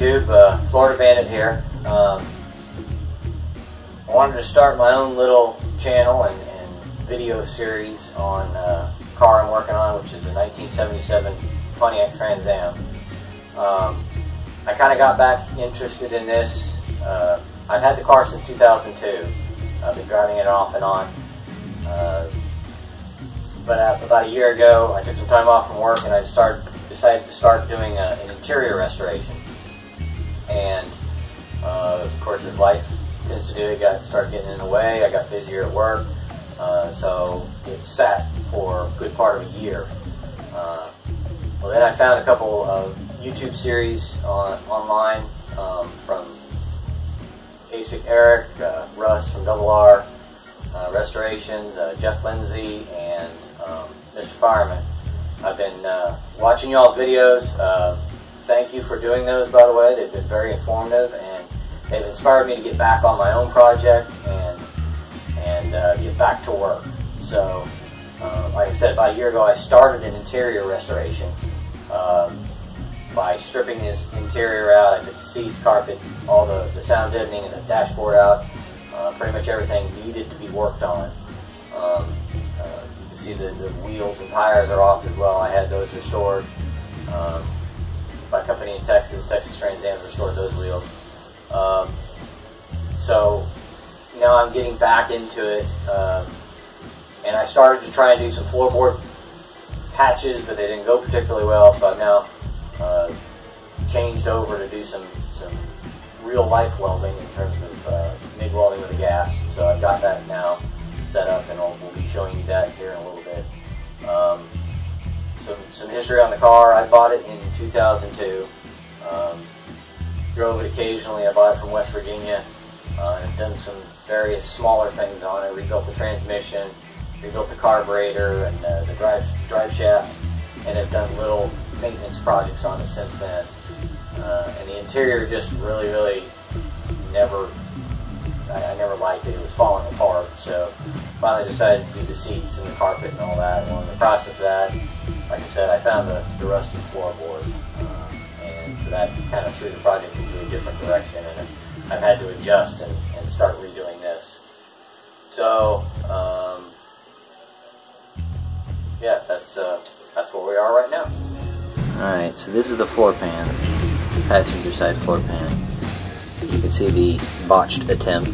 YouTube, Florida Bandit here. I wanted to start my own little channel and video series on a car I'm working on, which is a 1977 Pontiac Trans Am. I kind of got back interested in this. I've had the car since 2002. I've been driving it off and on. But about a year ago, I took some time off from work and I decided to start doing an interior restoration. And of course, as life tends to do, it started getting in the way. I got busier at work, so it sat for a good part of a year. Well, then I found a couple of YouTube series online from Basic Eric, Russ from RR Restorations, Jeff Lindsay, and Mr. Fireman. I've been watching y'all's videos. Thank you for doing those, by the way. They've been very informative, and they've inspired me to get back on my own project and get back to work. So, like I said, about a year ago, I started an interior restoration by stripping this interior out. I took the seats, carpet, all the sound deadening, and the dashboard out. Pretty much everything needed to be worked on. You can see the wheels and tires are off as well. I had those restored. My company in Texas Trans Am, restored those wheels. So now I'm getting back into it, and I started to try and do some floorboard patches, but they didn't go particularly well. So I've now changed over to do some real life welding in terms of MIG welding with a gas. So I've got that now set up, and we'll be showing you that here in a little bit. Some history on the car. I bought it in 2002. Drove it occasionally. I bought it from West Virginia. I've done some various smaller things on it. Rebuilt the transmission, rebuilt the carburetor and the drive shaft, and have done little maintenance projects on it since then. And the interior just really never, I never liked it. It was falling apart. So finally decided to do the seats and the carpet and all that. And in the process of that, like I said, I found the rusty floorboards, and so that kind of threw the project into a different direction, and I've had to adjust and start redoing this. So yeah, that's where we are right now. Alright, so this is the floor pan, passenger side floor pan. You can see the botched attempt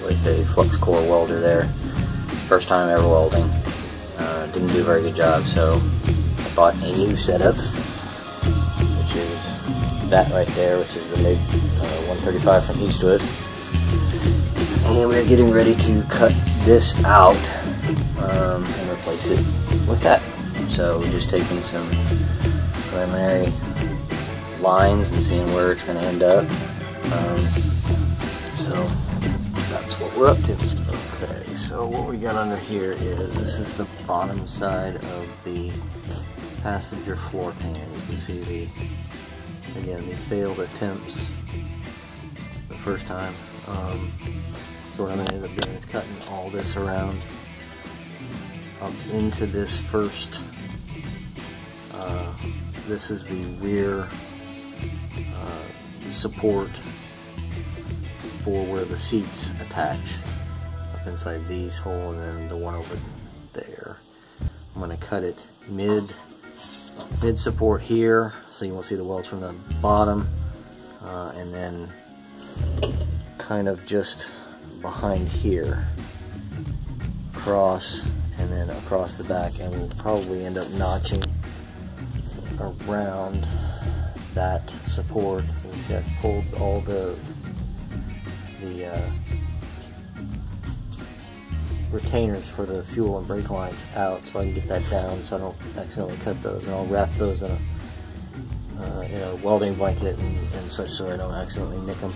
with a flux core welder there. First time ever welding. Didn't do a very good job, so I bought a new setup, which is that right there, which is the MIG 135 from Eastwood. And we're getting ready to cut this out and replace it with that. So we're just taking some preliminary lines and seeing where it's going to end up. So that's what we're up to. Okay, so what we got under here is, this is the bottom side of the passenger floor pan. You can see again, the failed attempts the first time. So what I'm going to end up doing is cutting all this around up into this first. This is the rear support for where the seats attach, up inside these hole, and then the one over there. I'm going to cut it mid support here, so you won't see the welds from the bottom, and then kind of just behind here, across, and then across the back, and we'll probably end up notching around that support. You can see I've pulled all the retainers for the fuel and brake lines out, so I can get that down so I don't accidentally cut those, and I'll wrap those in a welding blanket and such, so I don't accidentally nick them,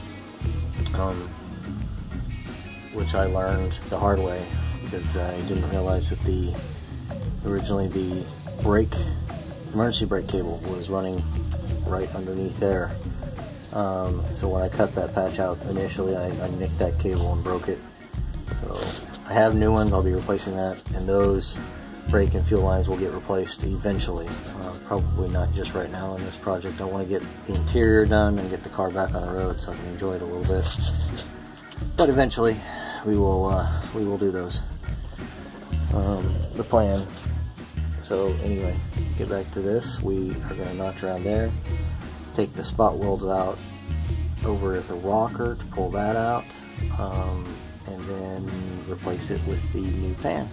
which I learned the hard way, because I didn't realize that originally the emergency brake cable was running right underneath there. So when I cut that patch out initially, I nicked that cable and broke it. So I have new ones. I'll be replacing that, and those brake and fuel lines will get replaced eventually. Probably not just right now in this project. I want to get the interior done and get the car back on the road so I can enjoy it a little bit. But eventually we will do those. The plan. So anyway, get back to this. We are going to notch around there, take the spot welds out over at the rocker to pull that out, and then replace it with the new pan.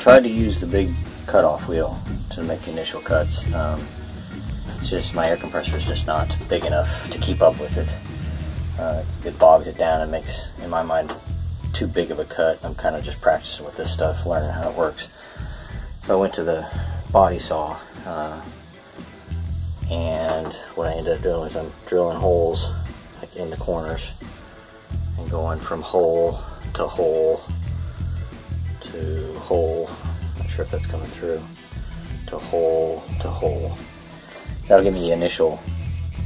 Tried to use the big cutoff wheel to make initial cuts. It's just my air compressor is just not big enough to keep up with it. It bogs it down and makes, in my mind, too big of a cut. I'm kind of just practicing with this stuff, learning how it works. So I went to the body saw, and what I ended up doing was I'm drilling holes like in the corners and going from hole to hole to hole. Not sure if that's coming through. To hole to hole. That'll give me the initial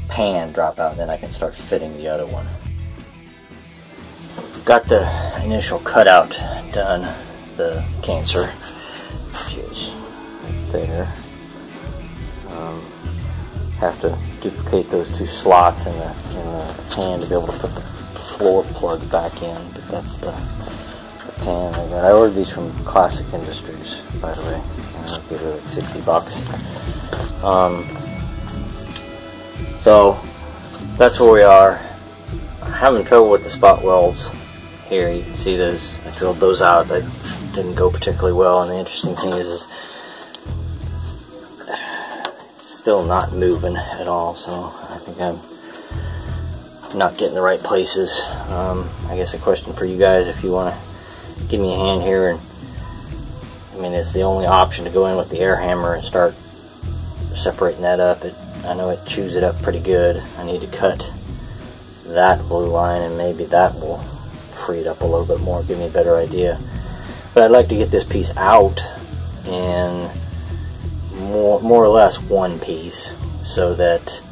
pan drop out, and then I can start fitting the other one. Got the initial cutout done, the cancer, which is right there. Have to duplicate those two slots in the pan to be able to put the floor plug back in, but that's the pan I got. I ordered these from Classic Industries, by the way. They were like $60. So that's where we are. I'm having trouble with the spot welds here. You can see those. I drilled those out. That didn't go particularly well. And the interesting thing is it's still not moving at all. So I think I'm not getting the right places. I guess a question for you guys, if you want to give me a hand here. And I mean, it's the only option to go in with the air hammer and start separating that up. I know it chews it up pretty good. I need to cut that blue line, and maybe that will free it up a little bit more, give me a better idea. But I'd like to get this piece out in more or less one piece, so that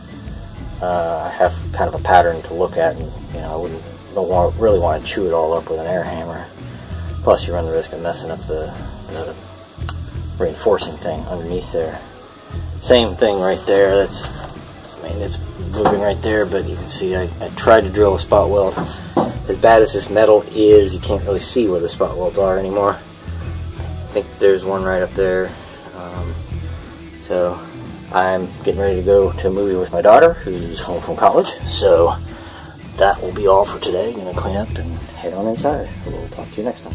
I have kind of a pattern to look at, and you know, I don't really want to chew it all up with an air hammer. Plus, you run the risk of messing up the reinforcing thing underneath there. Same thing right there. That's, I mean, it's moving right there, but you can see I tried to drill a spot weld. As bad as this metal is, you can't really see where the spot welds are anymore. I think there's one right up there. So I'm getting ready to go to a movie with my daughter, who's home from college. So that will be all for today. Gonna clean up and head on inside. We'll talk to you next time.